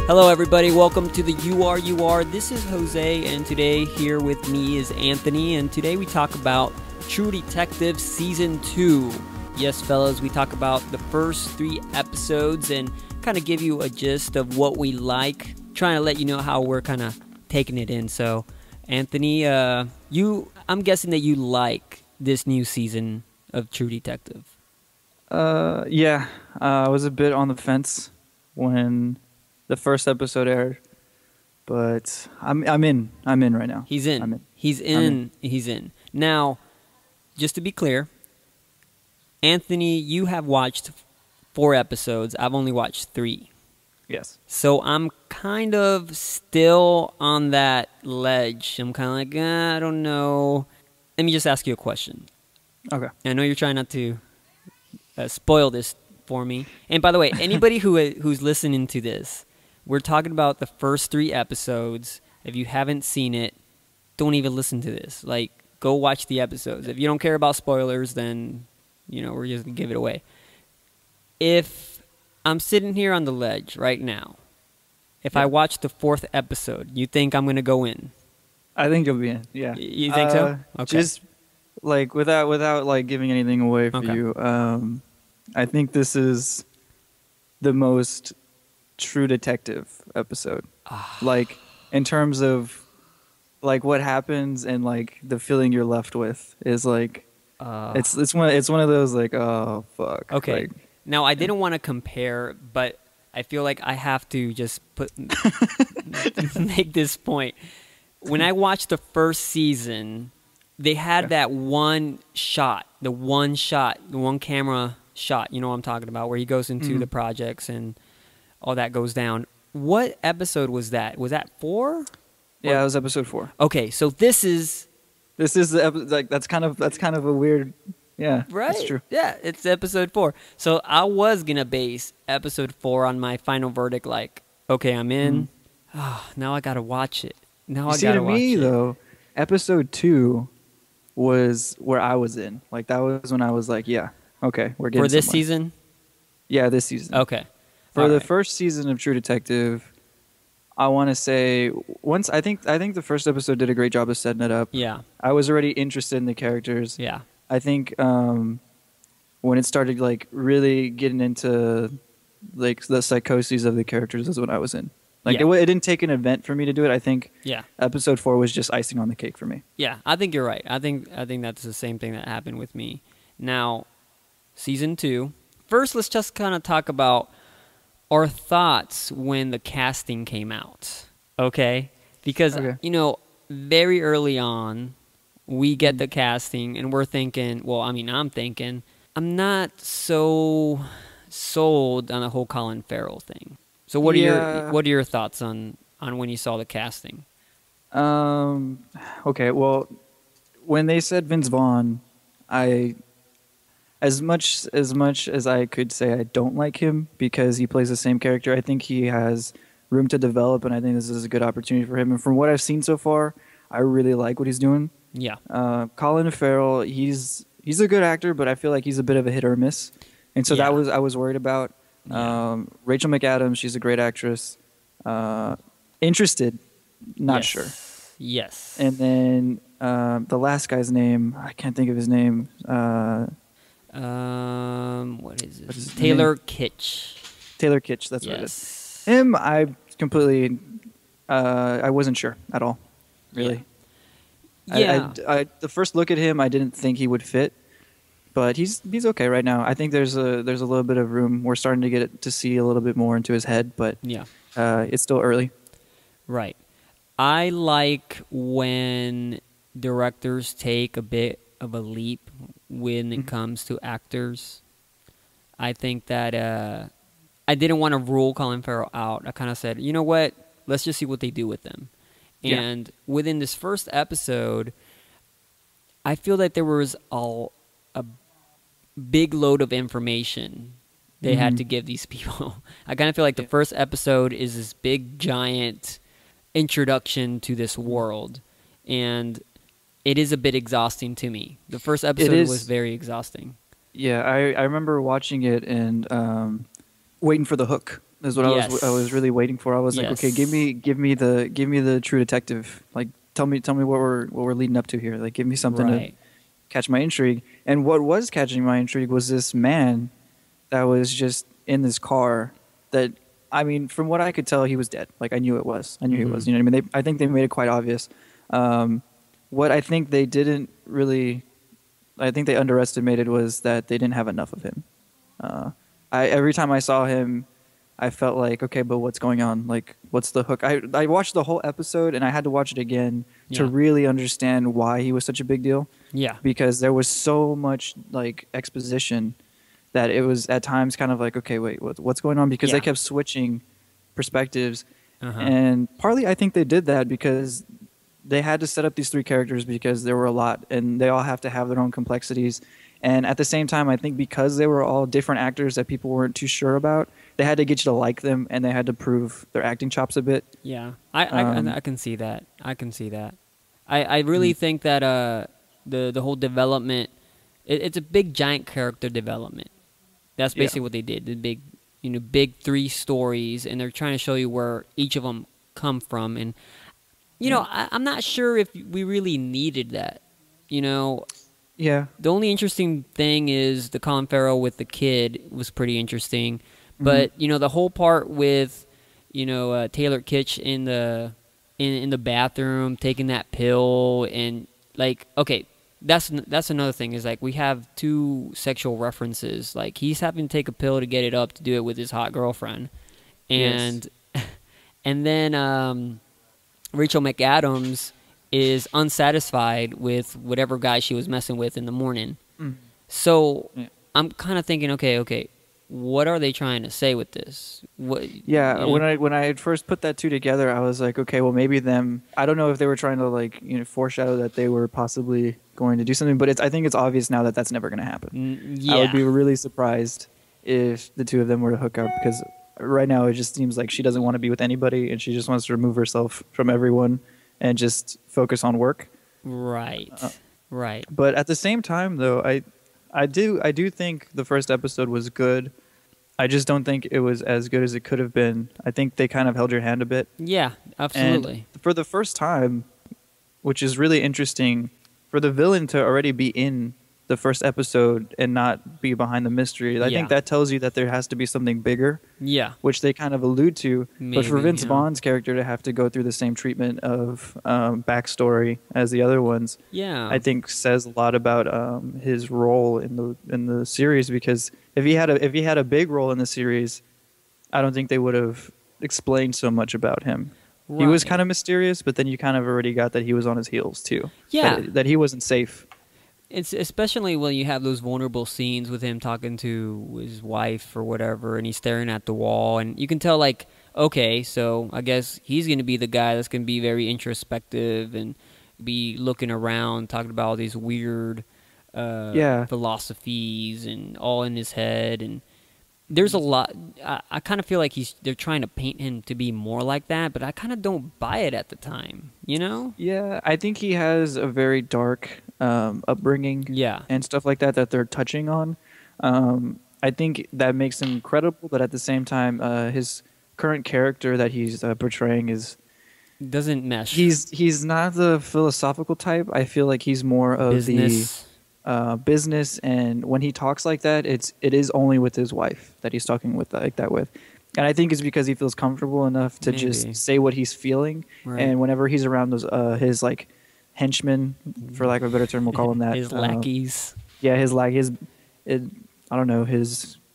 Hello everybody, welcome to the URUR. This is Jose, and today here with me is Anthony, and today we talk about True Detective Season 2. Yes, fellas, we talk about the first 3 episodes and kind of give you a gist of what we like, trying to let you know how we're kind of taking it in. So, Anthony, I'm guessing that you like this new season of True Detective. Yeah, I was a bit on the fence when the first episode aired, but I'm in right now. He's in. He's in. Now, just to be clear, Anthony, you have watched 4 episodes. I've only watched 3. Yes. So I'm kind of still on that ledge. I'm kind of like, I don't know. Let me just ask you a question. Okay. I know you're trying not to spoil this for me. And by the way, anybody who's listening to this, we're talking about the first 3 episodes. If you haven't seen it, don't even listen to this. Like, go watch the episodes. If you don't care about spoilers, then, we're just going to give it away. If I'm sitting here on the ledge right now, if I watch the 4th episode, you think I'm going to go in? I think you'll be in, yeah. You think so? Okay. Just, like, without like, giving anything away for you, I think this is the most True Detective episode. Like, in terms of, like, what happens and, like, the feeling you're left with is, like, it's one of those, like, oh, fuck. Okay. Like, now, I didn't want to compare, but I feel like I have to just make this point. When I watched the first season, they had that one shot, the one camera shot, you know what I'm talking about, where he goes into the projects and all that goes down. What episode was that? Was that 4? Yeah, it was episode 4. Okay, so this is the episode, like, that's kind of a weird, yeah, right. That's true. Yeah, it's episode 4. So I was gonna base episode 4 on my final verdict. Like, okay, I'm in. Now I gotta watch it. Though, episode 2 was where I was in. Like, that was when I was like, yeah, okay, we're getting for this somewhere. season. Yeah, this season. Okay. For the first season of True Detective, I want to say I think the first episode did a great job of setting it up. Yeah. I was already interested in the characters. Yeah. I think when it started, like, really getting into, like, the psychoses of the characters is when I was in. Like, it didn't take an event for me to do it. I think episode 4 was just icing on the cake for me. Yeah, I think you're right. I think that's the same thing that happened with me. Now, season 2. First, let's just kind of talk about our thoughts when the casting came out. Okay? Because, very early on, we get the casting, and we're thinking, I'm thinking, I'm not so sold on the whole Colin Farrell thing. So what are your thoughts on when you saw the casting? Okay, well, when they said Vince Vaughn, as much as I could say I don't like him because he plays the same character, I think he has room to develop, and I think this is a good opportunity for him. And from what I've seen so far, I really like what he's doing. Yeah. Colin Farrell, he's a good actor, but I feel like he's a bit of a hit or miss, and so I was worried about. Rachel McAdams, she's a great actress. Interested, not sure. Yes. And then the last guy's name, I can't think of his name. What is it? Taylor Kitsch. Taylor Kitsch, that's what it is. Him, I completely, I wasn't sure at all, really. Yeah. I the first look at him, I didn't think he would fit. But he's okay right now. I think there's a little bit of room. We're starting to get to see a little bit more into his head, but it's still early. Right. I like when directors take a bit of a leap when it comes to actors. I think that I didn't want to rule Colin Farrell out. I kind of said, you know what? Let's just see what they do with them. And within this first episode, I feel that there was a big load of information they had to give these people. I kind of feel like the first episode is this big, giant introduction to this world, and it is a bit exhausting to me. The first episode was very exhausting. Yeah, I remember watching it and waiting for the hook. is what I was really waiting for. I was like, okay, give me the True Detective. Like, tell me what we're leading up to here. Like, give me something to catch my intrigue. And what was catching my intrigue was this man that was just in this car. That, I mean, from what I could tell, he was dead. Like, I knew it was. I knew he was. You know what I mean? I think they made it quite obvious. What I think they didn't really, I think they underestimated was that they didn't have enough of him. Every time I saw him, I felt like, okay, but what's going on? Like, what's the hook? I watched the whole episode, and I had to watch it again to really understand why he was such a big deal. Yeah. Because there was so much, like, exposition that it was at times kind of like, okay, wait, what's going on? Because they kept switching perspectives. And partly I think they did that because they had to set up these three characters because there were a lot, and they all have to have their own complexities. And at the same time, I think because they were all different actors that people weren't too sure about, they had to get you to like them, and they had to prove their acting chops a bit. Yeah, I can see that. I can see that. I really think that the whole development, it's a big giant character development. That's basically what they did. The big three stories, and they're trying to show you where each of them come from. And I'm not sure if we really needed that. Yeah. The only interesting thing is the Colin Farrell with the kid was pretty interesting. But, the whole part with, Taylor Kitsch in the bathroom taking that pill, and, like, okay, that's another thing is, like, we have two sexual references. Like, he's having to take a pill to get it up to do it with his hot girlfriend. And and then Rachel McAdams is unsatisfied with whatever guy she was messing with in the morning. So I'm kind of thinking, okay, what are they trying to say with this? When I had first put that two together, I was like, okay, well, maybe them. I don't know if they were trying to, like, foreshadow that they were possibly going to do something, but I think it's obvious now that that's never going to happen. I would be really surprised if the two of them were to hook up, because right now it just seems like she doesn't want to be with anybody, and she just wants to remove herself from everyone and just focus on work. Right. Right. But at the same time, though, I do think the first episode was good. I just don't think it was as good as it could have been. I think they kind of held your hand a bit. Yeah, absolutely. And for the first time, which is really interesting, for the villain to already be in the first episode and not be behind the mystery, I think that tells you that there has to be something bigger. Yeah. Which they kind of allude to. Maybe, but for Vince Vaughn's character to have to go through the same treatment of backstory as the other ones, I think says a lot about his role in the series. Because if he had a big role in the series, I don't think they would have explained so much about him. Right. He was kind of mysterious, but then you kind of already got that he was on his heels too. Yeah. That he wasn't safe. It's especially when you have those vulnerable scenes with him talking to his wife or whatever, and he's staring at the wall, and you can tell, like, okay, so I guess he's going to be the guy that's going to be very introspective and be looking around, talking about all these weird philosophies and all in his head. And there's a lot. I kind of feel like they're trying to paint him to be more like that, but I kind of don't buy it at the time, Yeah, I think he has a very dark upbringing and stuff like that they're touching on. I think that makes him credible, but at the same time, his current character that he's portraying doesn't mesh. He's not the philosophical type. I feel like he's more of business. The business, and when he talks like that, it is only with his wife that he's talking like that with. And I think it's because he feels comfortable enough to just say what he's feeling. Right. And whenever he's around those his, like, henchmen, for lack of a better term, we'll call them that. His lackeys. Yeah, his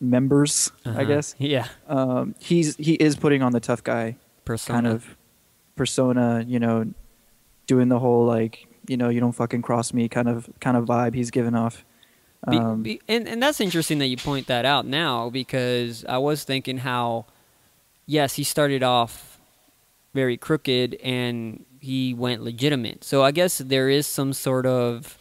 members, I guess. Yeah. He is putting on the tough guy kind of persona, doing the whole, like, you don't fucking cross me kind of vibe he's giving off. And that's interesting that you point that out now, because I was thinking how, yes, he started off very crooked and he went legitimate. So I guess there is some sort of,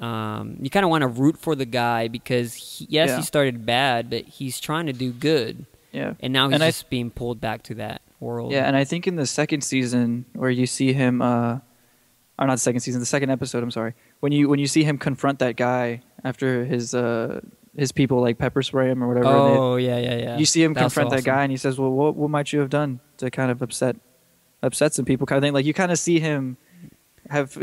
you kind of want to root for the guy because, he started bad, but he's trying to do good. Yeah. And now he's just being pulled back to that world. Yeah, and I think in the second season where you see him, or not the second season, the second episode, I'm sorry, when you see him confront that guy after his his people like pepper spray him or whatever. Oh, yeah. You see him That was so confront that awesome. guy, and he says, "Well, what might you have done to kind of upset some people?" Kind of thing. Like you kind of see him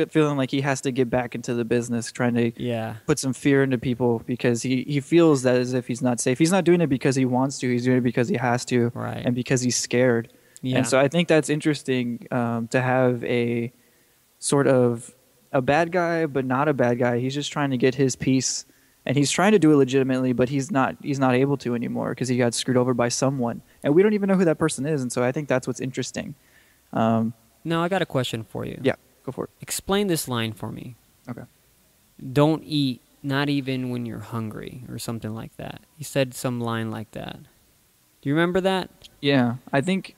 feeling like he has to get back into the business, trying to Yeah. put some fear into people because he feels that as if he's not safe. He's not doing it because he wants to. He's doing it because he has to, Right. and because he's scared. Yeah. And so I think that's interesting to have a sort of a bad guy, but not a bad guy. He's just trying to get his piece, and he's trying to do it legitimately, but he's not able to anymore because he got screwed over by someone, and we don't even know who that person is. And so I think that's what's interesting. Now I got a question for you. Yeah, go for it. Explain this line for me. Okay. Don't eat, not even when you're hungry, or something like that. He said some line like that. Do you remember that? Yeah, I think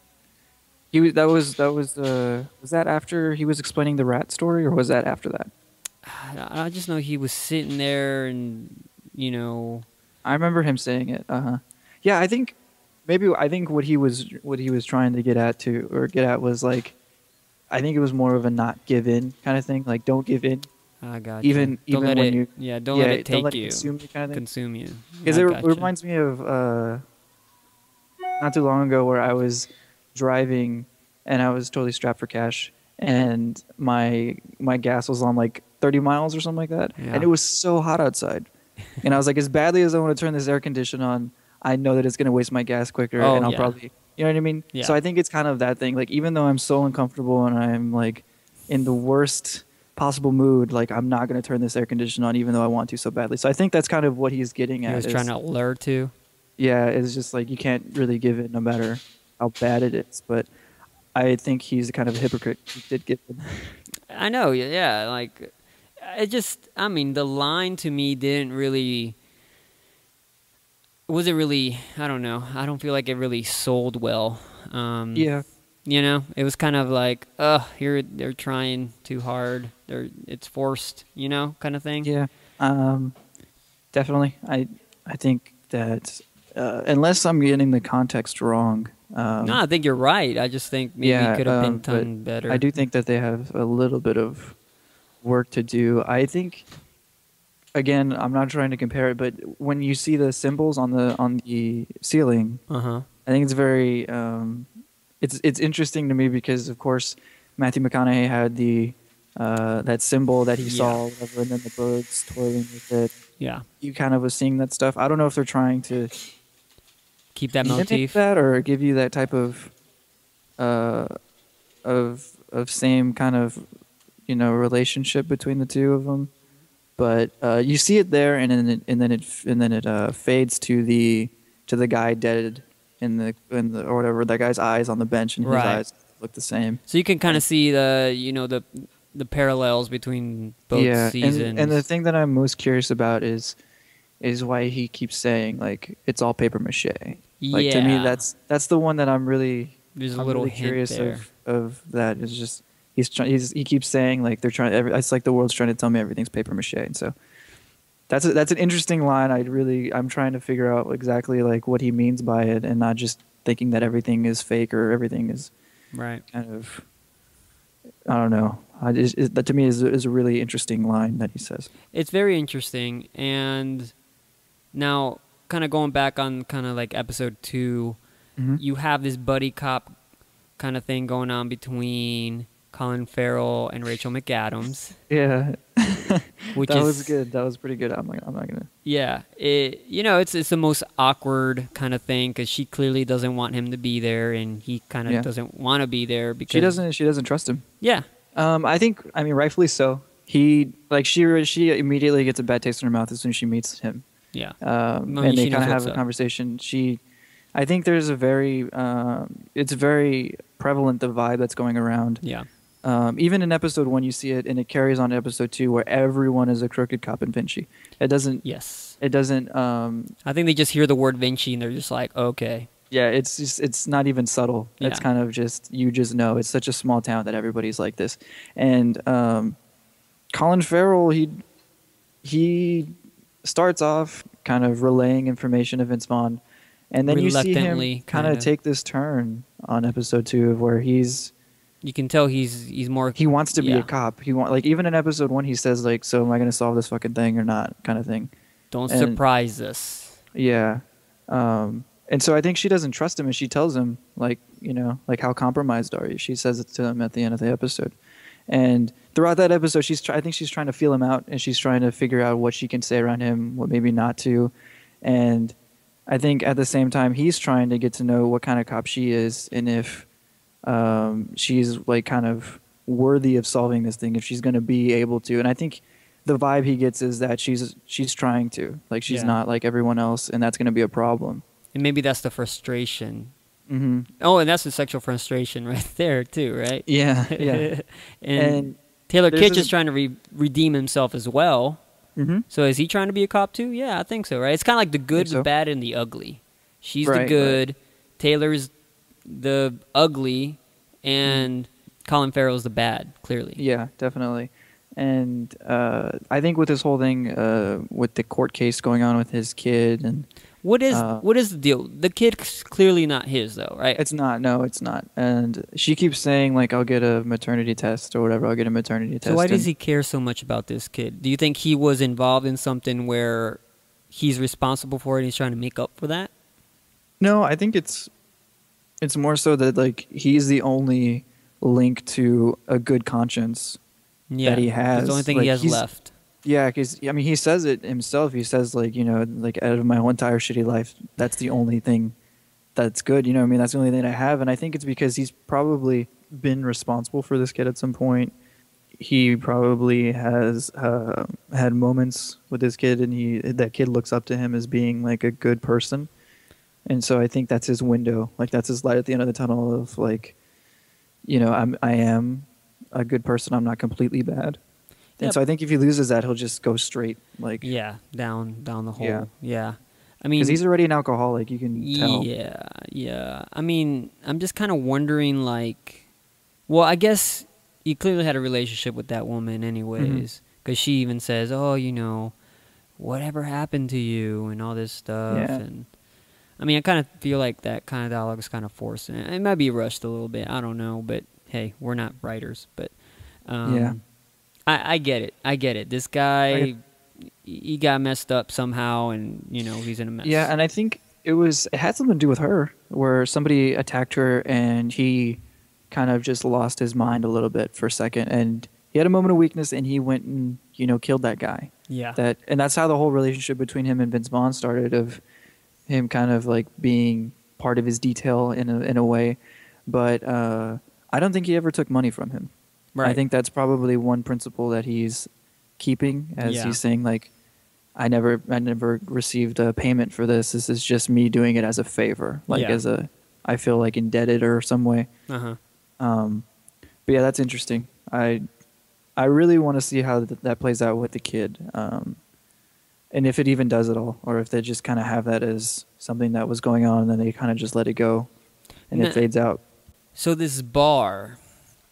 he was. Was that after he was explaining the rat story, or was that after that? I just know he was sitting there, and you know. I remember him saying it. Yeah, I think what he was trying to get at was like, I think it was more of a not give in kind of thing. Like, don't give in. I got Even you. when you Don't let it take don't let it you. consume you kind of thing. Consume you. Because I it gotcha. reminds me of not too long ago where I was driving and I was totally strapped for cash, and my gas was on like 30 miles or something like that, Yeah. and it was so hot outside, and I was like, as badly as I want to turn this air condition on, I know that it's going to waste my gas quicker, Oh, and I'll yeah. probably, you know what I mean? Yeah. So I think it's kind of that thing. Like, even though I'm so uncomfortable and I'm like in the worst possible mood, like I'm not going to turn this air condition on even though I want to so badly. So I think that's kind of what he's getting at. He was trying to lure to. Yeah, it's just like you can't really give it no matter how bad it is. But I think he's kind of a hypocrite. He did get it. I know, yeah. Like, I mean, the line to me didn't really. Was it really? I don't know. I don't feel like it really sold well. Yeah. You know, it was kind of like, here they're trying too hard. It's forced, you know, kind of thing. Yeah. Definitely. I think that unless I'm getting the context wrong. No, I think you're right. I just think maybe it could have been done better. I do think that they have a little bit of work to do. I think, again, I'm not trying to compare it, but when you see the symbols on the ceiling, Uh-huh. I think it's very it's interesting to me because, of course, Matthew McConaughey had the that symbol that he saw, whatever, and then the birds toiling with it. Yeah. You kind of was seeing that stuff. I don't know if they're trying to Keep that mimic motif. that or give you that type of same kind of, you know, relationship between the two of them. But you see it there, and then it fades to the guy dead in the or whatever, that guy's eyes on the bench, and his Right. eyes look the same. So you can kind of see the parallels between both seasons. And the thing that I'm most curious about is why he keeps saying like it's all paper mache. Like, to me, Yeah. that's the one that I'm really There's a little really hint curious there. of that. Is just he keeps saying like they're trying. It's like the world's trying to tell me everything's paper mache, and so that's an interesting line. I'm trying to figure out exactly like what he means by it, and not just thinking that everything is fake or everything is Right. kind of, I don't know. That to me is a really interesting line that he says. It's very interesting. And now, kind of going back on kind of like episode 2, Mm-hmm. you have this buddy cop kind of thing going on between Colin Farrell and Rachel McAdams. Yeah, Which that is, was good. That was pretty good. I'm not gonna. Yeah, it's the most awkward kind of thing because she clearly doesn't want him to be there, and he kind of Yeah. doesn't want to be there because She doesn't trust him. Yeah, I mean, rightfully so. She immediately gets a bad taste in her mouth as soon as she meets him. yeah. And she they knows kind of have what's a up. conversation. I think there's a very, it's very prevalent, the vibe that's going around. Yeah, Even in episode 1, you see it, and it carries on to episode 2, where everyone is a crooked cop in Vinci. It doesn't. yes. It doesn't. I think they just hear the word Vinci and they're just like, okay. Yeah, it's not even subtle. It's Yeah. kind of just, you just know. It's such a small town that everybody's like this. And Colin Farrell, he starts off kind of relaying information to Vince Vaughn, and then you see him Reluctantly, kind of kinda. take this turn on episode 2 of where You can tell he's more. he wants to be Yeah. a cop. Like, even in episode 1, he says like, "So am I going to solve this fucking thing or not?" kind of thing. Don't And surprise us. yeah. And so I think she doesn't trust him, and she tells him, like, like, how compromised are you? She says it to him at the end of the episode. And throughout that episode, I think she's trying to feel him out, and she's trying to figure out what she can say around him, what maybe not to. And I think at the same time, he's trying to get to know what kind of cop she is, and if she's like kind of worthy of solving this thing, if she's going to be able to. And I think the vibe he gets is that she's trying to, like, she's not like everyone else, and that's going to be a problem. And maybe that's the frustration. Mm-hmm. Oh, and that's the sexual frustration right there too, right? Yeah, yeah. and Taylor Kitsch is trying to redeem himself as well. Mm-hmm. So is he trying to be a cop too? Yeah, I think so, right? It's kind of like the good, the bad, and the ugly. She's the good, right. Taylor's the ugly, and Colin Farrell's the bad, clearly. Yeah, definitely. And I think with this whole thing, with the court case going on with his kid, and what is the deal? The kid's clearly not his, though, right? It's not. No, it's not. And she keeps saying, like, I'll get a maternity test or whatever. I'll get a maternity test. So why does he care so much about this kid? Do you think he was involved in something where he's responsible for it and he's trying to make up for that? No, I think it's more so that, like, he's the only link to a good conscience that he has. It's the only thing he has left. Yeah, because, I mean, he says it himself. He says, like, like, out of my whole entire shitty life, that's the only thing that's good. I mean, that's the only thing I have. And I think it's because he's probably been responsible for this kid at some point. He probably has had moments with this kid, and that kid looks up to him as being, like, a good person. And so I think that's his window. Like, that's his light at the end of the tunnel of, like, I am a good person. I'm not completely bad. And so I think if he loses that, he'll just go straight, like, down the hole. Yeah. I mean, because he's already an alcoholic, you can tell. Yeah. I mean, I'm just kind of wondering, like, well, I guess he clearly had a relationship with that woman, anyways, because she even says, "Oh, whatever happened to you," and all this stuff. Yeah. And I mean, I kind of feel like that kind of dialogue is kind of forced. It might be rushed a little bit. I don't know, but hey, we're not writers. But I get it. This guy, he got messed up somehow, and he's in a mess. Yeah, and I think it had something to do with her, where somebody attacked her, and he kind of just lost his mind a little bit for a second, and he had a moment of weakness, and he went and killed that guy. Yeah. And that's how the whole relationship between him and Vince Vaughn started, of him kind of like being part of his detail in a way, but I don't think he ever took money from him. Right. I think that's probably one principle that he's keeping, as he's saying, like, I never received a payment for this. This is just me doing it as a favor, like I feel like indebted or some way. Uh-huh. But yeah, that's interesting. I really want to see how that plays out with the kid, and if it even does at all, or if they just kind of have that as something that was going on and then they kind of just let it go, and it fades out. So this bar.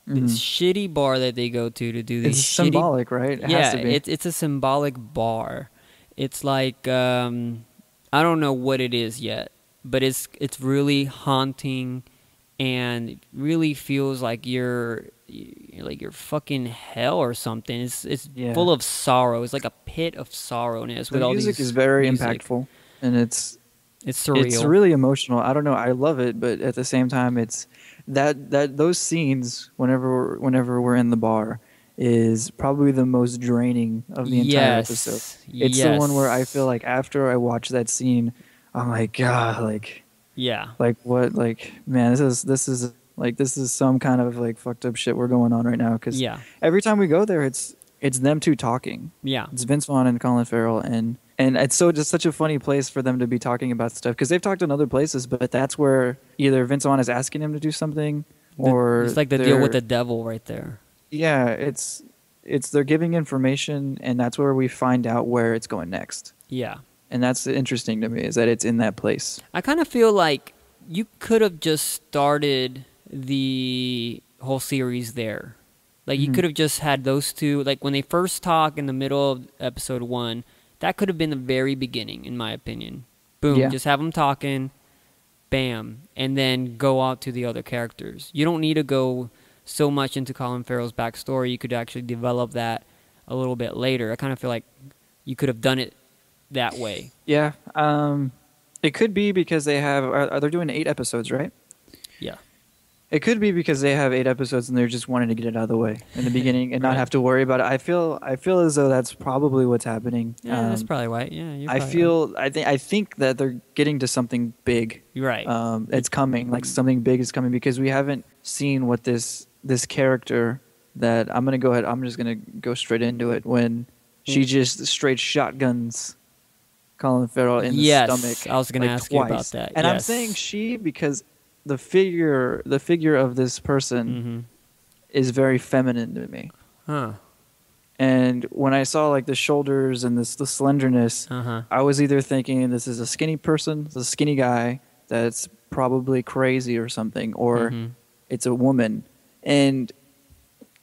This shitty bar that they go to do these. It's symbolic, right? It has to be. It's a symbolic bar. It's like I don't know what it is yet, but it's really haunting, and it really feels like you're fucking hell or something. It's full of sorrow. It's like a pit of sorrow, and it's with all these. The music is very impactful, and it's surreal. It's really emotional. I don't know. I love it, but at the same time, it's. Those scenes whenever we're in the bar is probably the most draining of the entire episode. It's the one where I feel like after I watch that scene, I'm like, God, like what, like, man, this is some kind of like fucked up shit we're going on right now, because every time we go there, it's them two talking. It's Vince Vaughn and Colin Farrell, and it's just such a funny place for them to be talking about stuff, because they've talked in other places, but that's where either Vince Vaughn is asking him to do something, or it's like the deal with the devil right there. Yeah, it's they're giving information, and that's where we find out where it's going next. Yeah. And that's interesting to me, is that it's in that place. I kind of feel like you could have just started the whole series there. Like, you could have just had those two, like, when they first talk in the middle of episode 1, that could have been the very beginning, in my opinion. Boom, just have them talking, bam, and then go out to the other characters. You don't need to go so much into Colin Farrell's backstory. You could actually develop that a little bit later. I kind of feel like you could have done it that way. Yeah. It could be because they have. Are they doing 8 episodes, right? Yeah. It could be because they have 8 episodes and they're just wanting to get it out of the way in the beginning and not Right. have to worry about it. I feel as though that's probably what's happening. Yeah, that's probably right. Yeah, you're I probably feel. I think that they're getting to something big. You're right. It's coming. Like something big is coming because we haven't seen what this character that I'm gonna go ahead. I'm just gonna go straight into it when she just straight shotguns Colin Farrell in the stomach. I was gonna like, ask twice. you about that. And I'm saying she because the figure of this person is very feminine to me. Huh. And when I saw like the shoulders and the slenderness, I was either thinking this is a skinny person, it's a skinny guy that's probably crazy or something, or it's a woman. And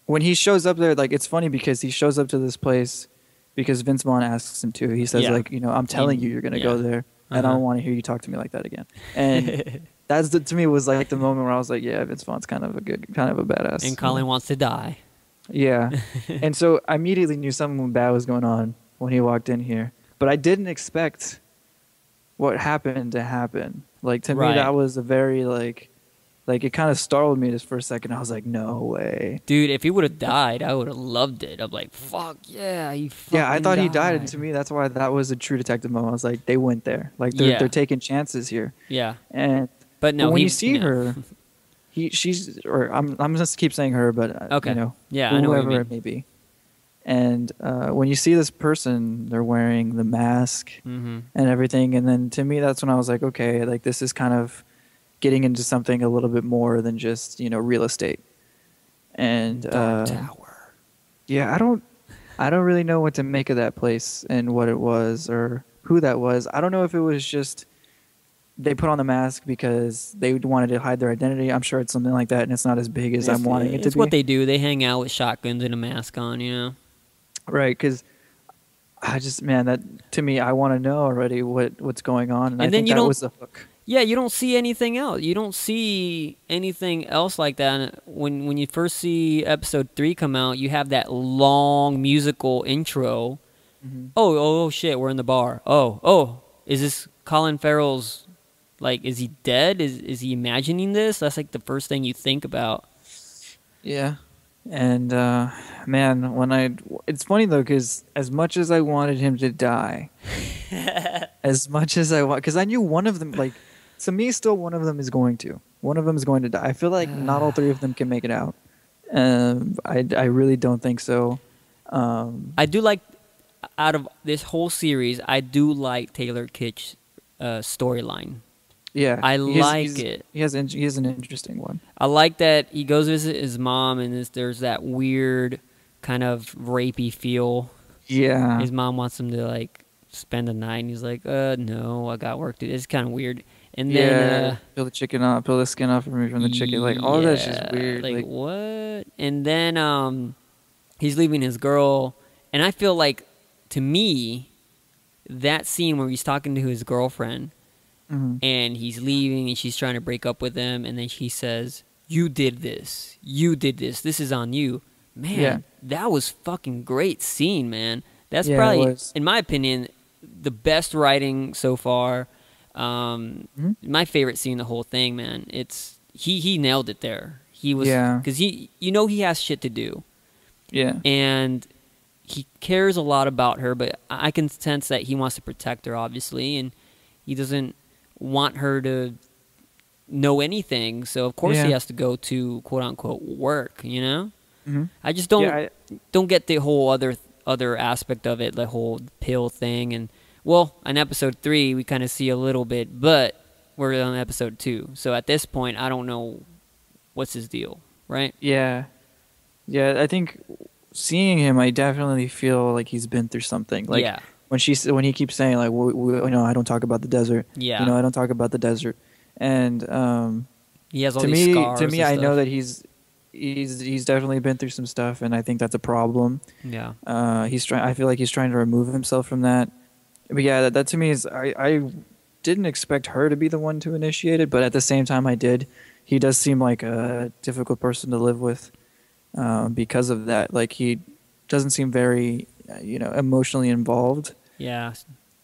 when he shows up there, like it's funny because he shows up to this place because Vince Vaughn asks him to. He says like, I'm telling you, you're gonna go there. I don't want to hear you talk to me like that again. And that's to me was like the moment where I was like, yeah, Vince Vaughn's kind of a badass. And Colin wants to die. Yeah. And so I immediately knew something bad was going on when he walked in here. But I didn't expect what happened to happen. Like to me that was a very like it kind of startled me just for a second. I was like, no way. Dude, if he would have died, I would have loved it. I'm like, fuck yeah, he fucking Yeah, I thought he died. died, and to me that's why that was a true detective moment. I was like, they went there. Like they're taking chances here. Yeah. But no, when you see her, I'm just keep saying her, but okay. Yeah, I know whoever it may be. And when you see this person, they're wearing the mask and everything, and then to me that's when I was like, okay, like this is kind of getting into something a little bit more than just real estate. And Dark Tower. Yeah, I don't really know what to make of that place and what it was or who that was. I don't know if it was just they put on the mask because they wanted to hide their identity. I'm sure it's something like that, and it's not as big as I'm wanting it to be. It's what they do. They hang out with shotguns and a mask on, Right, because I just, man, that to me, I want to know already what's going on, and I then think that was the hook. Yeah, you don't see anything else. You don't see anything else like that. When you first see episode 3 come out, you have that long musical intro. Oh, shit, we're in the bar. Oh, is this Colin Farrell's, like, is he dead? Is he imagining this? That's like the first thing you think about. Yeah. And, man, it's funny though, because as much as I wanted him to die, because I knew one of them, like, to me, still one of them is going to. One of them is going to die. I feel like not all 3 of them can make it out. I really don't think so. I do like, out of this whole series, I do like Taylor Kitsch's storyline. Yeah, I like it. He has an interesting one. I like that he goes visit his mom, and there's that weird kind of rapey feel. Yeah, his mom wants him to like spend the night, and he's like, no, I got work to do. It's kind of weird. And then peel the skin off from the chicken. Like all that's just weird. Like what? And then he's leaving his girl, and I feel like, to me, that scene where he's talking to his girlfriend. And he's leaving, and she's trying to break up with him, and then she says, you did this, this is on you. Man, that was fucking great scene, man. That's probably, in my opinion, the best writing so far. My favorite scene in the whole thing, man. It's he nailed it there. He was, because he has shit to do. Yeah. And he cares a lot about her, but I can sense that he wants to protect her, obviously, and he doesn't want her to know anything, so of course he has to go to quote unquote work. I just don't get the whole other aspect of it, the whole pill thing. And well, in episode 3 we kind of see a little bit, but we're on episode 2, so at this point I don't know what's his deal, right? Yeah, I think seeing him, I definitely feel like he's been through something. Like when he keeps saying like, I don't talk about the desert. Yeah, I don't talk about the desert. And he has all these scars. To me, I know that he's definitely been through some stuff, and I think that's a problem. Yeah, I feel like he's trying to remove himself from that. But yeah, that to me is I didn't expect her to be the one to initiate it, but at the same time, I did. He does seem like a difficult person to live with because of that. Like he doesn't seem very emotionally involved. Yeah.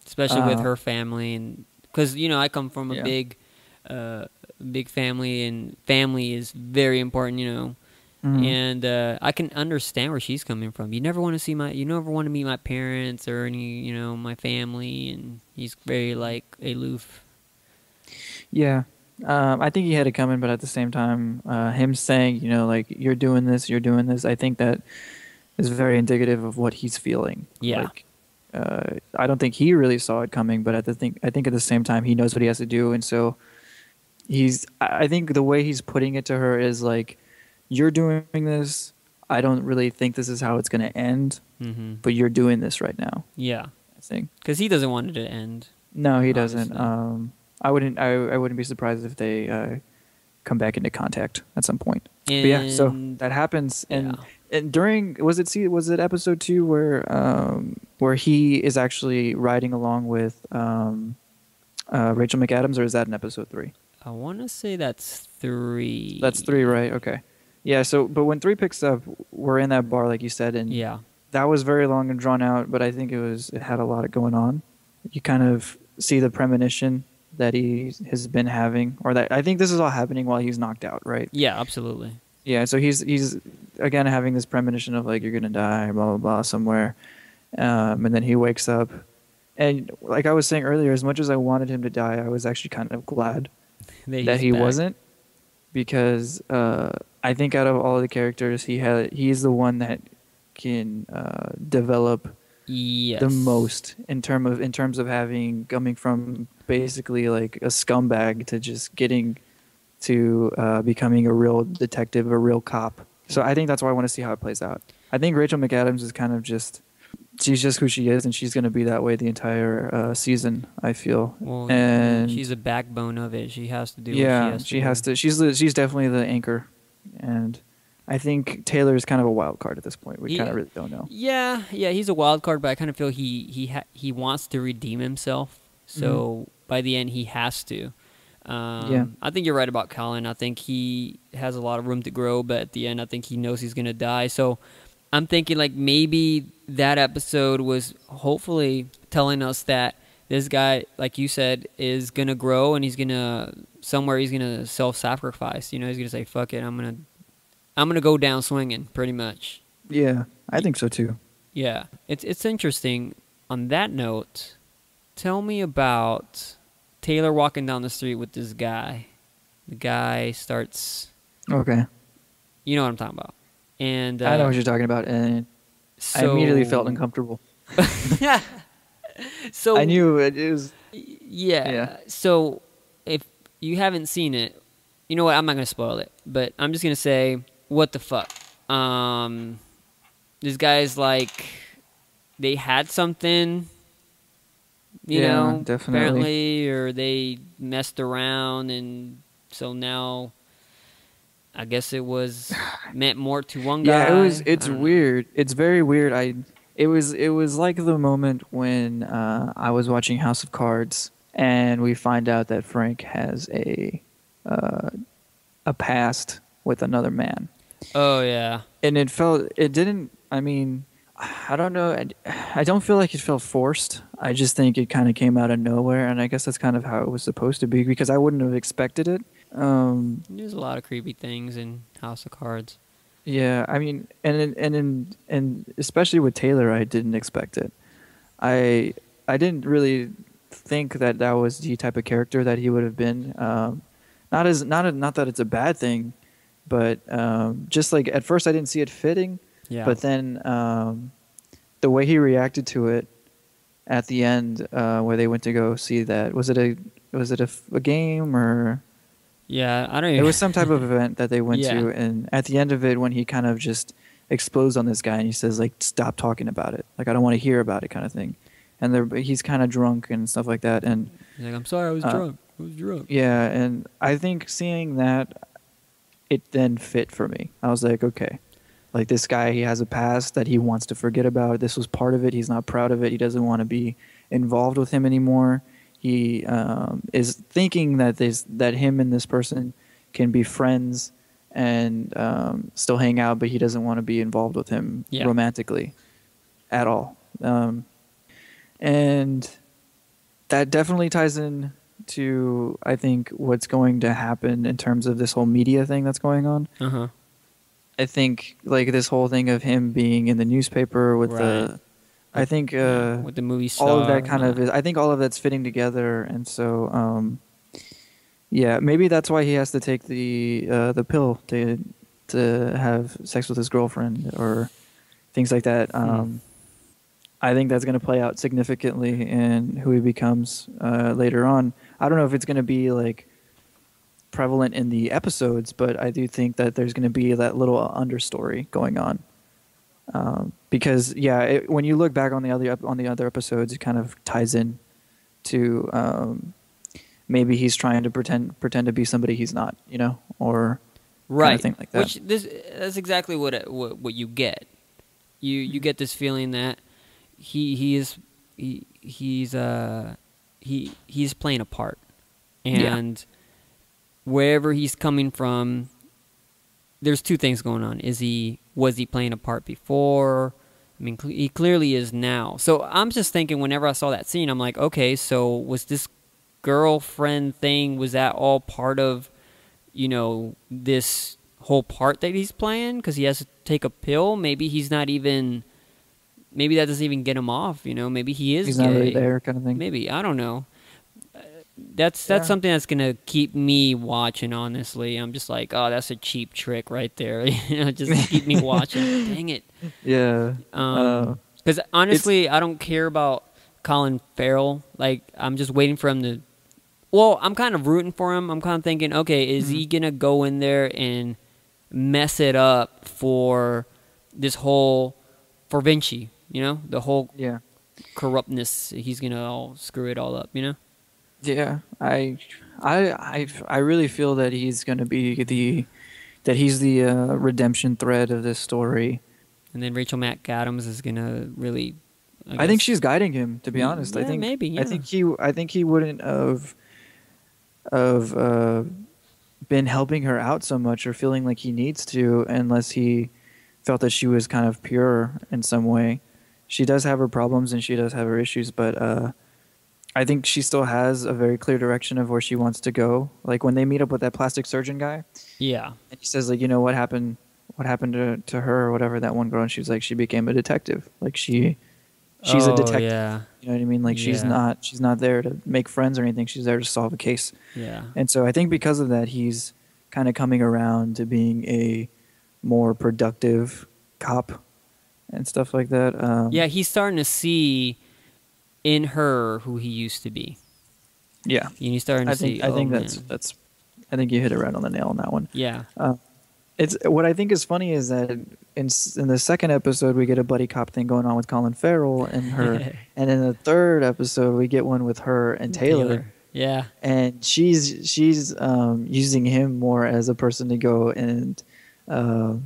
especially with her family, and because I come from a Yeah. big family, and family is very important. Mhm. And I can understand where she's coming from. You never want to meet my parents or any, my family, and he's very like aloof. Yeah. I think he had it coming, but at the same time, him saying, like, you're doing this, I think that is very indicative of what he's feeling. Yeah, Like, I don't think he really saw it coming, but I think at the same time, he knows what he has to do. And so I think the way he's putting it to her is like, you're doing this. I don't really think this is how it's going to end, but you're doing this right now. yeah, I think. because he doesn't want it to end. No, he doesn't. Obviously. I wouldn't be surprised if they come back into contact at some point. And But yeah, so that happens, and during was it episode 2 where he is actually riding along with Rachel McAdams, or is that in episode 3? I want to say that's 3. That's 3, right? Okay. Yeah. So, but when 3 picks up, we're in that bar, like you said, and Yeah. that was very long and drawn out. But I think it had a lot going on. You kind of see the premonition that he has been having, or that I think this is all happening while he's knocked out, right? Yeah, absolutely. Yeah, so he's again having this premonition of like, you're gonna die, blah blah blah, somewhere, and then he wakes up, and like I was saying earlier, as much as I wanted him to die, I was actually kind of glad that he wasn't, because I think out of all the characters, he's the one that can develop the most in terms of coming from basically like a scumbag to just getting to becoming a real detective, a real cop. So I think that's why I want to see how it plays out. I think Rachel McAdams is kind of she's just who she is, and she's going to be that way the entire season, I feel. Well, and she's a backbone of it. She has to do. Yeah, what she has to. She's definitely the anchor, and I think Taylor is kind of a wild card at this point. We kind of really don't know. Yeah, he's a wild card, but I kind of feel he wants to redeem himself. So by the end, he has to. I think you're right about Colin. I think he has a lot of room to grow, but at the end, I think he knows he's going to die. So I'm thinking like maybe that episode was hopefully telling us that this guy, like you said, is going to grow, and he's going to self-sacrifice. He's going to say, fuck it, I'm going to go down swinging, pretty much. Yeah, I think so too. Yeah, it's interesting. On that note, tell me about Taylor walking down the street with this guy. The guy starts... Okay. You know what I'm talking about. And I know what you're talking about, and I immediately felt uncomfortable. So I knew it was... Yeah. So if you haven't seen it, you know what? I'm not going to spoil it, but I'm just going to say, what the fuck? This guy's like, they had something... You know, definitely. Apparently, or they messed around, and so now I guess it was meant more to one guy. Yeah, it's weird. It's very weird. It was like the moment when I was watching House of Cards, and we find out that Frank has a past with another man. Oh yeah. And I don't know. I don't feel like it felt forced. I just think it kind of came out of nowhere, and I guess that's kind of how it was supposed to be, because I wouldn't have expected it. There's a lot of creepy things in House of Cards. Yeah, I mean, and especially with Taylor, I didn't expect it. I didn't really think that was the type of character that he would have been. Not that it's a bad thing, but just like at first I didn't see it fitting. Yeah. But then the way he reacted to it at the end, where they went to go see that, was it a game or? Yeah, I don't even... It was some type of event that they went to, and at the end of it, when he kind of just explodes on this guy and he says like, "Stop talking about it. Like, I don't want to hear about it," kind of thing. And he's kind of drunk and stuff like that. And he's like, "I'm sorry, I was drunk. I was drunk." Yeah, and I think seeing that, it then fit for me. I was like, okay. Like, this guy, he has a past that he wants to forget about. This was part of it. He's not proud of it. He doesn't want to be involved with him anymore. He is thinking that him and this person can be friends and still hang out, but he doesn't want to be involved with him romantically at all. And that definitely ties in to, I think, what's going to happen in terms of this whole media thing that's going on. Uh-huh. I think like this whole thing of him being in the newspaper with Right. the, I think Yeah, with the movie all of star that and kind all of that. is. I think all of that's fitting together, and so yeah, maybe that's why he has to take the pill to have sex with his girlfriend or things like that. Hmm. I think that's going to play out significantly in who he becomes later on. I don't know if it's going to be like prevalent in the episodes, but I do think that there's going to be that little understory going on. Because yeah, when you look back on the other episodes, it kind of ties in to maybe he's trying to pretend to be somebody he's not, you know, or kind of Right. thing like that. Which that's exactly what you get. You get this feeling that he's playing a part, Yeah, and wherever he's coming from, there's two things going on. Was he playing a part before? I mean, he clearly is now. So I'm just thinking, whenever I saw that scene, I'm like, okay, so was this girlfriend thing, was that all part of, this whole part that he's playing? Because he has to take a pill. Maybe he's not even. Maybe that doesn't even get him off. Maybe he is he's not really gay. there, kind of thing. Maybe, I don't know. That's Yeah, something that's gonna keep me watching. Honestly, I'm just like, oh, that's a cheap trick right there. Just to keep me watching. Dang it. yeah. Because It's honestly, I don't care about Colin Farrell. Like, I'm just waiting for him to. Well, I'm kind of rooting for him. I'm kind of thinking, okay, is he gonna go in there and mess it up for this whole for Vinci? The whole yeah, corruptness. He's gonna all screw it all up. yeah. I really feel that he's going to be the redemption thread of this story. And then Rachel McAdams is gonna really. I think she's guiding him. To be honest, Yeah, maybe. Yeah. I think he wouldn't have been helping her out so much or feeling like he needs to unless he felt that she was kind of pure in some way. She does have her problems and she does have her issues, but I think she still has a very clear direction of where she wants to go. Like when they meet up with that plastic surgeon guy, Yeah. and he says like, you know, what happened to her or whatever, that one girl, and she's like, she became a detective. Like she's a Oh detective. yeah. You know what I mean? Like she's Yeah. not there to make friends or anything. She's there to solve a case. Yeah. And so I think because of that, he's kind of coming around to being a more productive cop and stuff like that. Yeah. He's starting to see in her who he used to be. Yeah. And he's starting to see. I think man. that's I think you hit it right on the nail on that one. Yeah. It's what I think is funny is that in the second episode we get a buddy cop thing going on with Colin Farrell and her, and in the third episode we get one with her and Taylor. Yeah. And she's using him more as a person to go and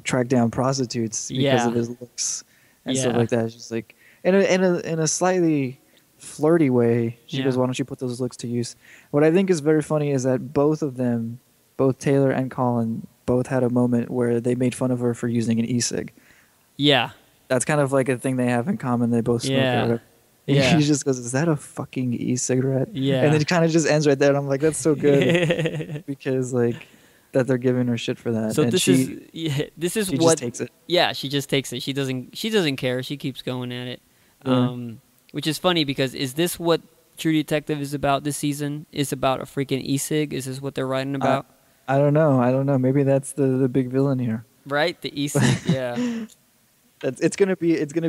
track down prostitutes because of his looks and stuff like that. She's like in a slightly flirty way. She goes, "Why don't you put those looks to use?" What I think is very funny is that both of them, both Taylor and Colin, both had a moment where they made fun of her for using an e-cig. Yeah. That's kind of like a thing they have in common. They both smoke or whatever. Yeah. He just goes, "Is that a fucking e-cigarette?" Yeah. And then it kind of just ends right there. And I'm like, that's so good because like that they're giving her shit for that. So and this is she what just takes it. Yeah, she just takes it. She doesn't care. She keeps going at it. Yeah. Which is funny because is this what True Detective is about this season? Is about a freaking e-cig? Is this what they're writing about? I don't know. Maybe that's the big villain here. Right? The e-cig, yeah. It's gonna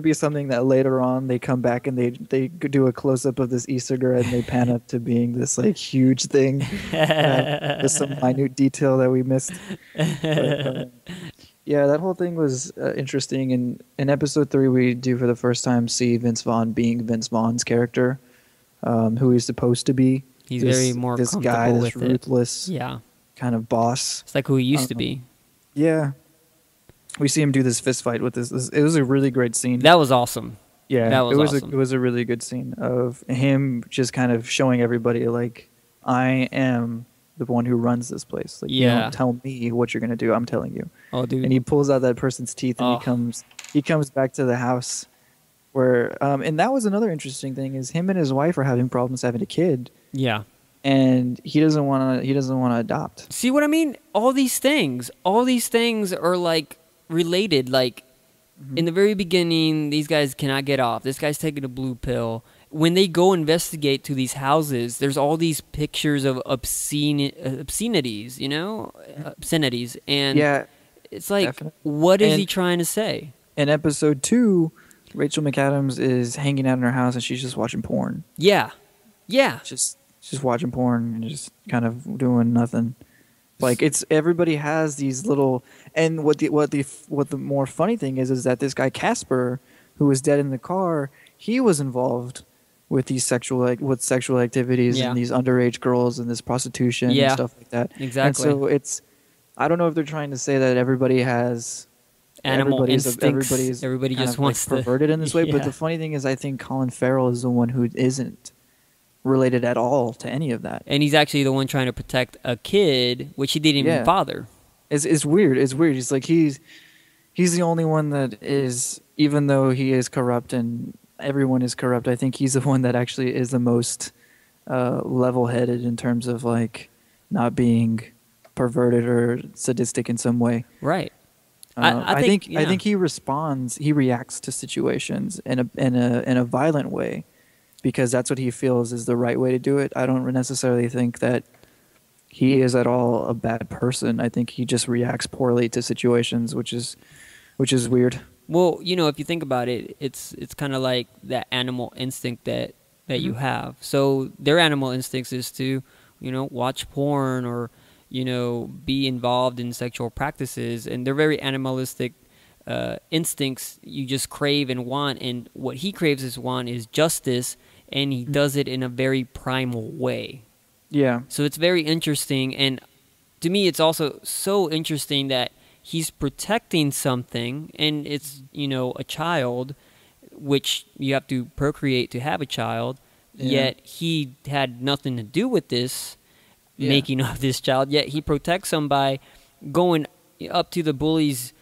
be something that later on they come back and they do a close up of this e-cigarette and they pan up to being this like huge thing with some minute detail that we missed. But, yeah, that whole thing was interesting. And in episode 3, we do for the first time see Vince Vaughn being Vince Vaughn's character, who he's supposed to be. He's very more this comfortable guy, with this ruthless Yeah. kind of boss. It's like who he used to be. Yeah. We see him do this fist fight with this. It was a really great scene. That was awesome. Yeah, that was it awesome. It was a really good scene of him just kind of showing everybody like, I am the one who runs this place. Like, you don't tell me what you're gonna do. I'm telling you. Oh, dude. And he pulls out that person's teeth and he comes back to the house, where and that was another interesting thing is him and his wife are having problems having a kid, Yeah. and he doesn't want to adopt. See what I mean? All these things are like related. Like Hmm. in the very beginning, these guys cannot get off. This guy's taking a blue pill. When they go investigate to these houses, there's all these pictures of obscenities, you know, obscenities, and Yeah, it's like, definitely. what is he And trying to say? in episode 2, Rachel McAdams is hanging out in her house and she's just watching porn. Yeah, yeah, Just watching porn and just kind of doing nothing. Like it's everybody has these little, and what the more funny thing is that this guy Casper, who was dead in the car, he was involved with these sexual activities yeah, and these underage girls and this prostitution and yeah, stuff like that. And exactly. so it's, I don't know if they're trying to say that Animal instincts. everybody's Everybody kind just of like wants to. perverted in this way. But Yeah. the funny thing is, I think Colin Farrell is the one who isn't related at all to any of that. And he's actually the one trying to protect a kid, which he didn't even Yeah, bother. it's weird. It's weird. He's like he's the only one that is, even though he is corrupt and everyone is corrupt. I think he's the one that actually is the most level-headed in terms of like not being perverted or sadistic in some way. Right. I think yeah. I think he reacts to situations in a violent way because that's what he feels is the right way to do it. I don't necessarily think that he is at all a bad person. I think he just reacts poorly to situations, which is weird. Well, you know, if you think about it, it's kind of like that animal instinct that you Mhm. have. So their animal instincts is to, you know, watch porn or, you know, be involved in sexual practices, and they're very animalistic instincts you just crave and want. And what he craves is justice, and he does it in a very primal way. Yeah. So it's very interesting, and to me, it's also so interesting that he's protecting something, and it's, you know, a child, which you have to procreate to have a child. Yeah. Yet he had nothing to do with this Yeah. making of this child. Yet he protects him by going up to the bullies.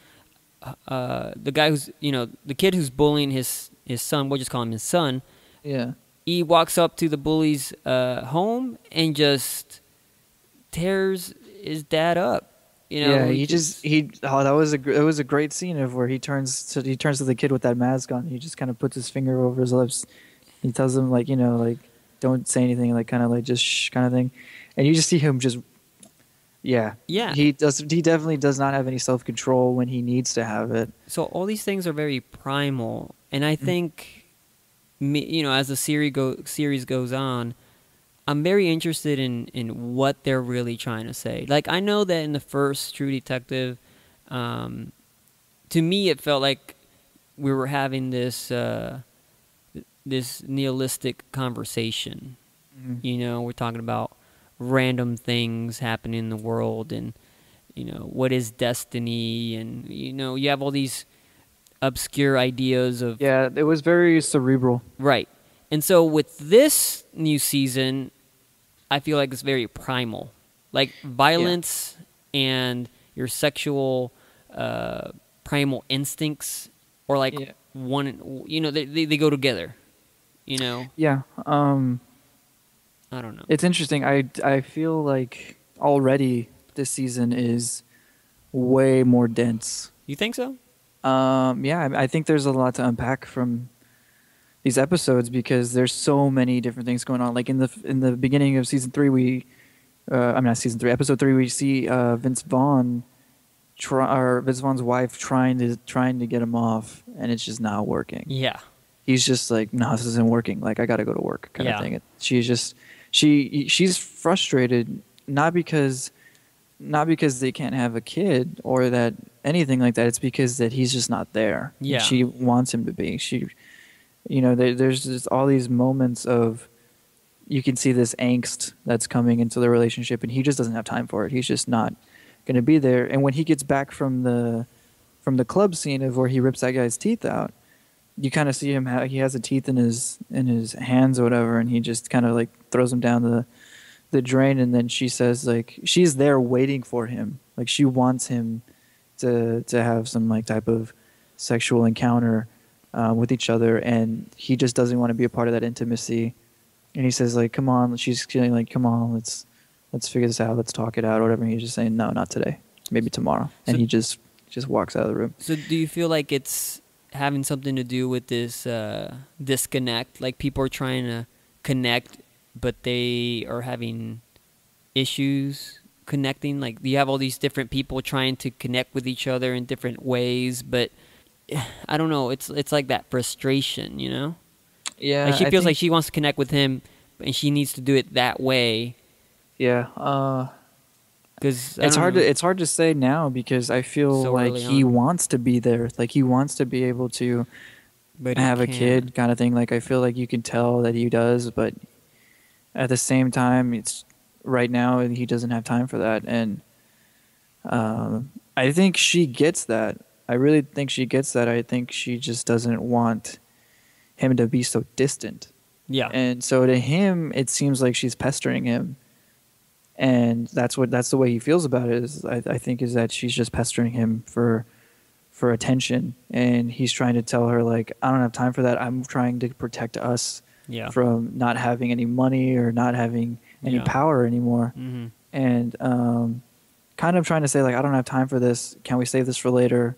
The guy who's, you know, the kid who's bullying his son. We'll just call him his son. Yeah. He walks up to the bully's home and just tears his dad up. You know, Yeah, that was a great scene of where he turns to the kid with that mask on. He just kind of puts his finger over his lips. He tells him like, like don't say anything, like kind of like just shh kind of thing. And you just see him just yeah. Yeah. He definitely does not have any self-control when he needs to have it. So all these things are very primal, and I think, you know, as the series goes on, I'm very interested in what they're really trying to say. Like, I know that in the first True Detective, to me it felt like we were having this this nihilistic conversation. Mhm. You know, we're talking about random things happening in the world, and, you know, what is destiny, and, you know, you have all these obscure ideas of. Yeah, it was very cerebral. Right. And so with this new season, I feel like it's very primal. Like violence and your sexual primal instincts, or like Yeah. one, you know, they go together, you know? Yeah. I don't know. It's interesting. I feel like already this season is way more dense. You think so? Yeah, I think there's a lot to unpack from these episodes because there's so many different things going on. Like in the beginning of season 3, not season 3, episode 3, we see Vince Vaughn's wife trying to get him off, and it's just not working. Yeah. He's just like, no, this isn't working. Like, I got to go to work, kind Yeah. of thing. She's frustrated, not because they can't have a kid or that anything like that. It's because that he's just not there. Yeah. And she wants him to be. There's just all these moments of, you can see this angst that's coming into the relationship, and he just doesn't have time for it. He's just not going to be there. And when he gets back from the club scene of where he rips that guy's teeth out, you kind of see him he has the teeth in his hands or whatever, and he just kind of like throws them down the drain. And then she says, like, she's there waiting for him, like she wants him to have some like type of sexual encounter, with each other, and he just doesn't want to be a part of that intimacy. And he says like, "Come on," she's feeling like, "Come on, let's figure this out. Let's talk it out," or whatever. And he's just saying, "No, not today. Maybe tomorrow." And So, he just walks out of the room. so do you feel like it's having something to do with this disconnect? Like people are trying to connect, but they are having issues connecting. Like you have all these different people trying to connect with each other in different ways, but I don't know. It's like that frustration, you know? Yeah, Like she I feels think, like she wants to connect with him, and she needs to do it that way. yeah. Because It's hard to say now because I feel So like early he on. wants to be there. Like he wants to be able to But he have a can't. kid kind of thing. Like I feel like you can tell that he does, but at the same time, it's right now he doesn't have time for that. And I think she gets that. I really think she gets that. I think she just doesn't want him to be so distant. Yeah. And so to him, it seems like she's pestering him, and that's the way he feels about it. I think is that she's just pestering him for attention, and he's trying to tell her like, I don't have time for that. I'm trying to protect us Yeah. from not having any money or not having any Yeah. power anymore, Mm-hmm. and kind of trying to say like, I don't have time for this. Can we save this for later?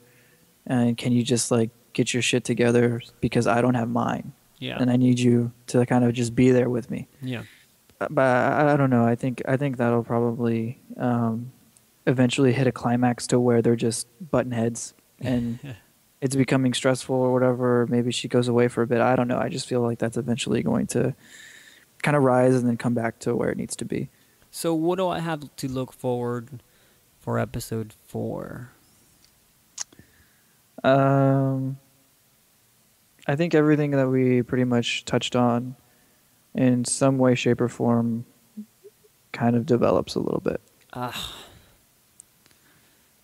And can you just like get your shit together because I don't have mine, Yeah. and I need you to kind of just be there with me. Yeah. But I don't know. I think that'll probably eventually hit a climax to where they're just button heads, and it's becoming stressful or whatever. Maybe she goes away for a bit. I don't know. I just feel like that's eventually going to kind of rise and then come back to where it needs to be. So what do I have to look forward for episode 4? I think everything that we pretty much touched on in some way, shape, or form kind of develops a little bit.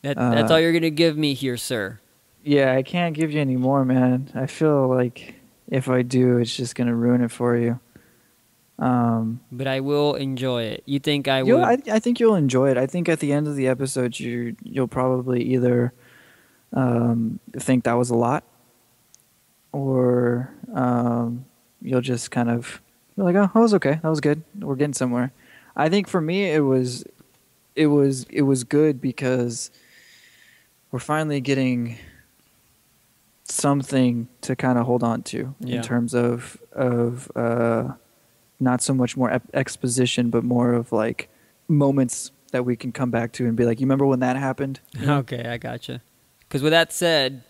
That's all you're gonna give me here, sir. Yeah, I can't give you any more, man. I feel like if I do, it's just gonna ruin it for you. But I will enjoy it. You think I would? I think you'll enjoy it. I think at the end of the episode, you'll probably either think that was a lot, or you'll just kind of be like, oh, that was okay, that was good. We're getting somewhere. I think for me, it was good because we're finally getting something to kind of hold on to in terms of not so much more exposition, but more of like moments that we can come back to and be like, you remember when that happened? Okay, I gotcha. Because with that said,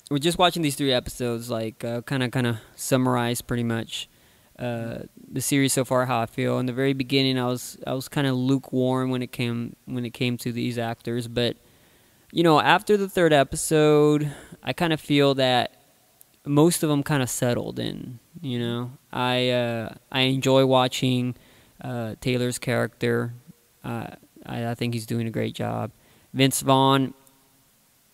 we're just watching these 3 episodes, like kind of summarize pretty much the series so far, how I feel. In the very beginning, I was kind of lukewarm when it came to these actors, but you know, after the 3rd episode, I kind of feel that most of them kind of settled in. You know, I enjoy watching Taylor's character. I think he's doing a great job. Vince Vaughn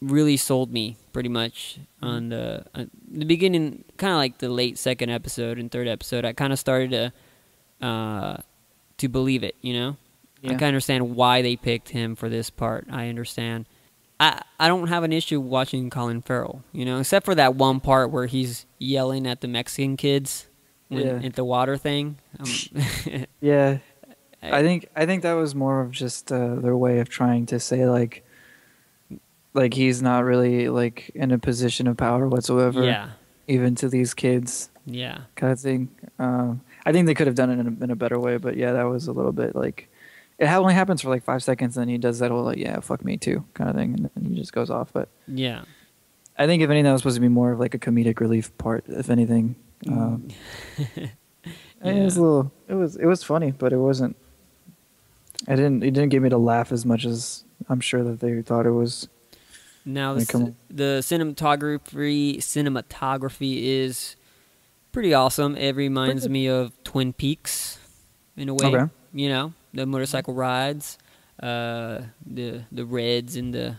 really sold me pretty much on the beginning, kind of like the late 2nd episode and 3rd episode. I kind of started to believe it. You know, I kind of understand why they picked him for this part. I understand. I don't have an issue watching Colin Farrell, you know, except for that one part where he's yelling at the Mexican kids at the water thing. Yeah, I think that was more of just their way of trying to say like he's not really like in a position of power whatsoever. Yeah, even to these kids. Yeah, kind of thing. I think they could have done it in a better way, but yeah, that was a little bit like. It only happens for like 5 seconds, and then he does that whole like, yeah, fuck me too kind of thing, and then he just goes off. But yeah, I think if anything, that was supposed to be more of like a comedic relief part, if anything. It was a little. It was funny, but it wasn't. It didn't get me to laugh as much as I'm sure that they thought it was. Now the cinematography is pretty awesome. It reminds me of Twin Peaks in a way. Okay. You know, the motorcycle rides, the reds and the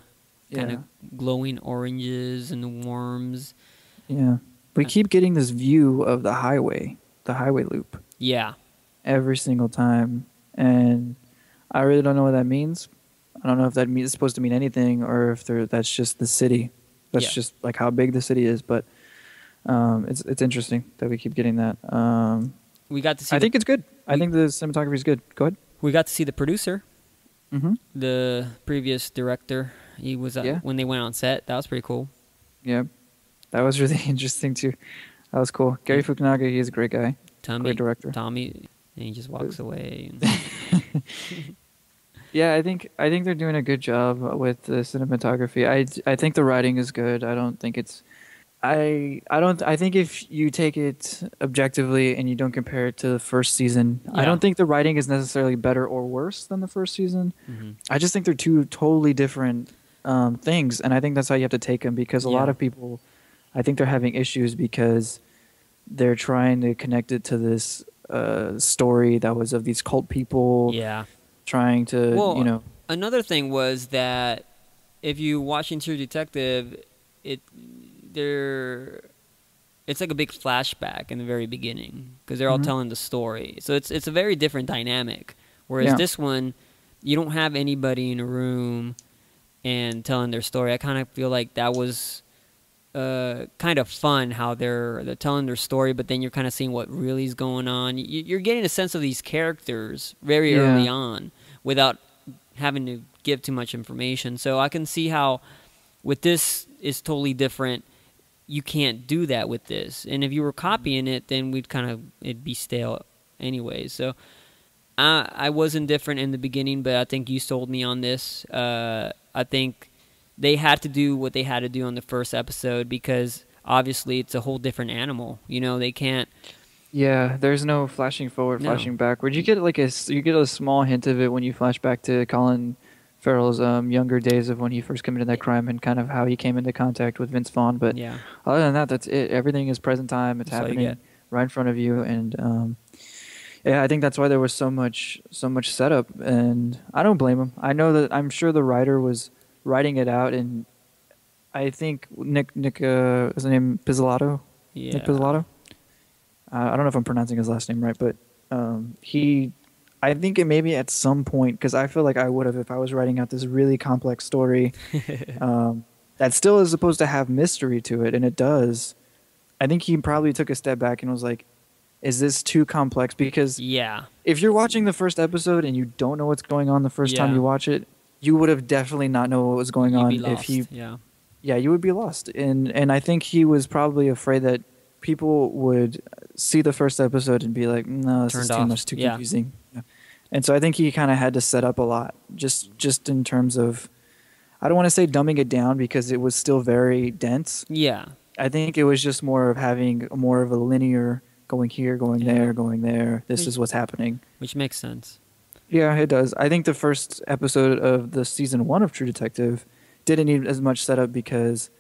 kind of glowing oranges and the worms. Yeah, we keep getting this view of the highway loop. Yeah, every single time, and I really don't know what that means. I don't know if that is supposed to mean anything or if that's just the city. That's just like how big the city is. But It's interesting that we keep getting that. We got to see. I think it's good. I think the cinematography is good. Go ahead. We got to see the producer, Mm-hmm. the previous director. He was Yeah. when they went on set. That was pretty cool. Yeah, that was really interesting too. That was cool. Gary Fukunaga, he's a great guy. Great director. Tommy, and he just walks away. Yeah, I think they're doing a good job with the cinematography. I think the writing is good. I don't think it's I think if you take it objectively and you don't compare it to the first season, I don't think the writing is necessarily better or worse than the first season. Mm-hmm. I just think they're two totally different things, and I think that's how you have to take them, because a lot of people, I think they're having issues because they're trying to connect it to this story that was of these cult people. Yeah. Trying to, Another thing was that if you watching True Detective, it's like a big flashback in the very beginning because they're all telling the story. So it's a very different dynamic. Whereas this one, you don't have anybody in a room and telling their story. I kind of feel like that was kind of fun how they're telling their story, but then you're kind of seeing what really is going on. You're getting a sense of these characters very early on without having to give too much information. So I can see how with this is totally different. You can't do that with this. And if you were copying it, then it'd be stale anyways. So I was indifferent in the beginning, but I think you sold me on this. I think they had to do what they had to do on the first episode because obviously it's a whole different animal. They can't. Yeah, there's no flashing forward, flashing backward. You get a small hint of it when you flash back to Colin Farrell's younger days of when he first committed that crime and kind of how he came into contact with Vince Vaughn. But other than that, that's it. Everything is present time. It's happening right in front of you, and I think that's why there was so much setup. And I don't blame him. I'm sure the writer was writing it out, and I think Nick is his name Pizzolatto? Yeah. Nick Pizzolatto? I don't know if I'm pronouncing his last name right, but I think it maybe at some point, because I feel like I would have if I was writing out this really complex story that still is supposed to have mystery to it, and it does. I think he probably took a step back and was like, is this too complex? Because if you're watching the first episode and you don't know what's going on the first time you watch it, you would have definitely not know what was going on. Be lost. If he you would be lost. And I think he was probably afraid that people would see the first episode and be like, no, this is too much, too confusing. Yeah. And so I think he kind of had to set up a lot, just in terms of, I don't want to say dumbing it down because it was still very dense. Yeah. I think it was just more of having more of a linear going here, going there, going there. This is what's happening. Which makes sense. Yeah, it does. I think the first episode of the season 1 of True Detective didn't need as much setup because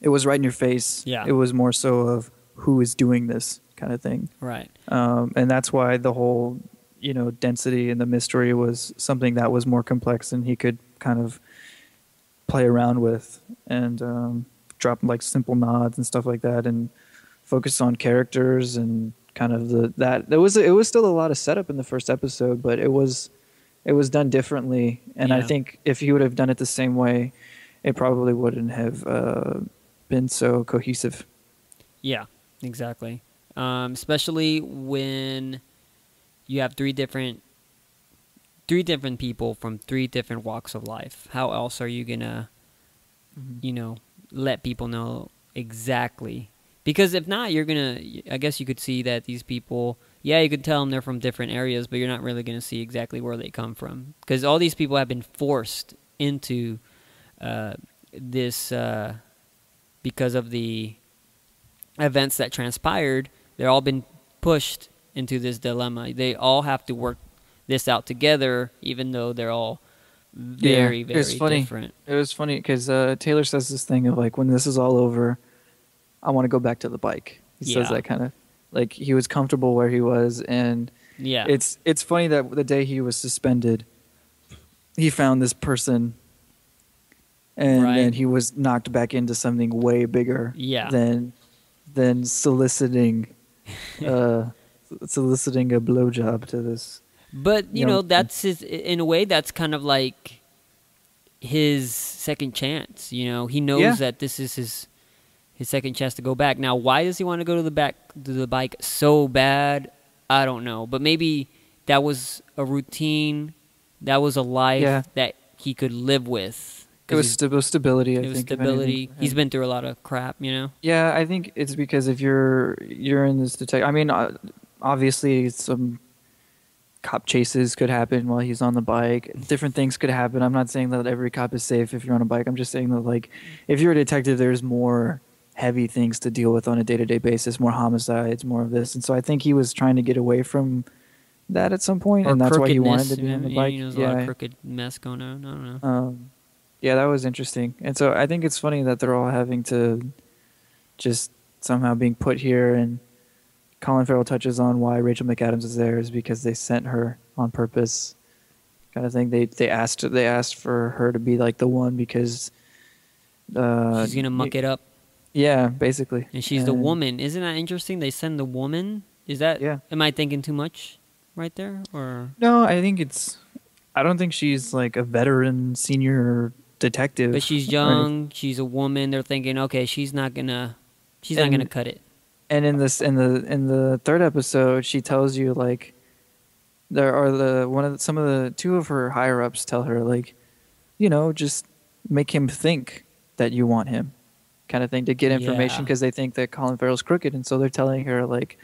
it was right in your face. Yeah. It was more so of who is doing this kind of thing. Right. And that's why the whole, density and the mystery was something that was more complex and he could kind of play around with and drop like simple nods and stuff like that and focus on characters and kind of it was still a lot of setup in the first episode, but it was done differently. And I think if he would have done it the same way, it probably wouldn't have been so cohesive. Yeah, exactly. Especially when you have three different people from 3 different walks of life. How else are you gonna, let people know exactly? Because if not, I guess you could see that these people, you could tell them they're from different areas, but you're not really going to see exactly where they come from. Because all these people have been forced into this because of the events that transpired. They've all been pushed into this dilemma. They all have to work this out together, even though they're all very, very different. It was funny because Taylor says this thing of like, when this is all over, I want to go back to the bike. He says that kind of like he was comfortable where he was, and it's funny that the day he was suspended, he found this person, and then he was knocked back into something way bigger than soliciting a blowjob to this. But that's in a way that's kind of like his second chance. He knows that this is his second chance to go back. Now, why does he want to go to the bike so bad? I don't know. But maybe that was a routine, that was a life that he could live with. It was stability, I think. It was stability. He's been through a lot of crap, you know? Yeah, I think it's because if you're in this I mean, obviously some cop chases could happen while he's on the bike. Different things could happen. I'm not saying that every cop is safe if you're on a bike. I'm just saying that, like, if you're a detective, there's more heavy things to deal with on a day-to-day basis, more homicides, more of this. And so I think he was trying to get away from that at some point, and that's why he wanted to be on the bike. There's a lot of crooked mess going on. I don't know. Yeah, that was interesting. And so I think it's funny that they're all having to just somehow being put here, and Colin Farrell touches on why Rachel McAdams is there is because they sent her on purpose, kind of thing. They asked for her to be like the one because she's gonna muck it up. Yeah, basically. And she's the woman. Isn't that interesting? They send the woman. Is that? Yeah. Am I thinking too much right there, or no? I think it's. I don't think she's like a veteran senior detective. But she's young. She's a woman. They're thinking, okay, she's not gonna cut it. And in the third episode, she tells you, like, there are two of her higher ups tell her, like, you know, just make him think that you want him, kind of thing, to get information, because they think that Colin Farrell's crooked, and so they're telling her, like,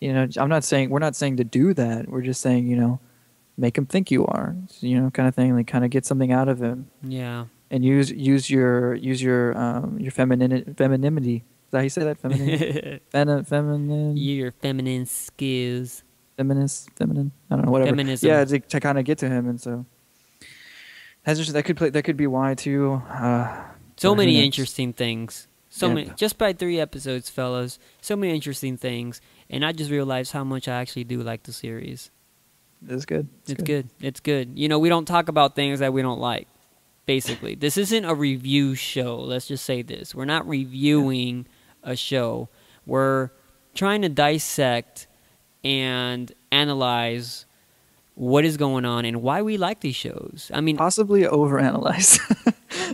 you know, we're not saying to do that. We're just saying, you know, make him think you are, you know, kind of thing, like, kind of get something out of him. Yeah. And use your femininity. Is that how you say that? Feminine. Your feminine skills. Feminine. I don't know. Whatever. Feminism. Yeah, to kind of get to him, and so that could be why too. So many interesting things. Many, just by 3 episodes, fellas. So many interesting things, and I just realized how much I actually do like the series. It's good. It's good. It's good. You know, we don't talk about things that we don't like. Basically, this isn't a review show. Let's just say this: we're not reviewing a show. We're trying to dissect and analyze what is going on and why we like these shows. I mean, possibly overanalyze.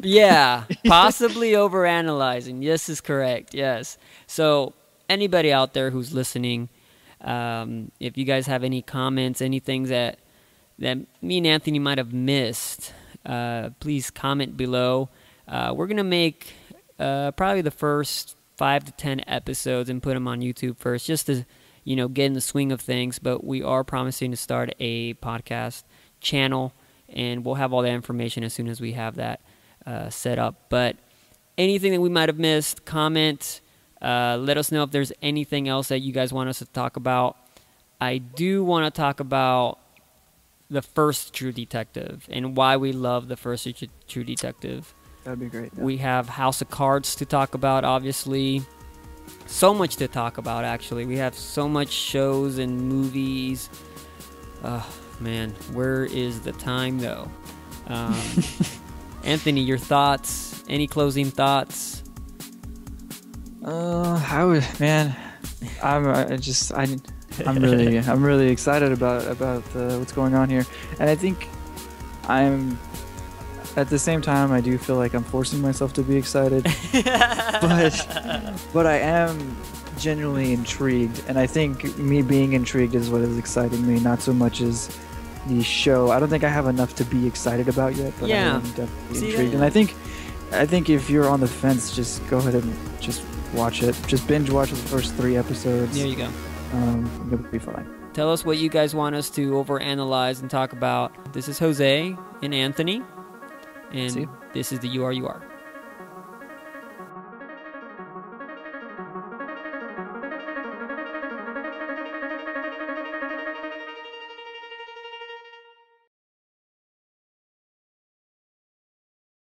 Yeah, possibly overanalyzing. This is correct. Yes. So anybody out there who's listening, if you guys have any comments, any things that me and Anthony might have missed, please comment below. We're gonna make probably the first 5 to 10 episodes and put them on YouTube first, just to get in the swing of things. But we are promising to start a podcast channel, and we'll have all that information as soon as we have that set up. But anything that we might have missed, comment. Let us know if there's anything else that you guys want us to talk about. I do want to talk about the first True Detective and why we love the first True Detective. That'd be great. Yeah. We have House of Cards to talk about, obviously. So much to talk about, actually. We have so much shows and movies. Man, where is the time, though? Anthony, your thoughts? Any closing thoughts? I'm really excited about what's going on here, and I think at the same time I do feel like I'm forcing myself to be excited, but I am genuinely intrigued, and I think me being intrigued is what is exciting me, not so much as the show. I don't think I have enough to be excited about yet, but I am definitely intrigued, and I think if you're on the fence, just go ahead and just watch it. Just binge watch the first 3 episodes. There you go. It'll be fine. Tell us what you guys want us to overanalyze and talk about. This is Jose and Anthony, and this is the URUR.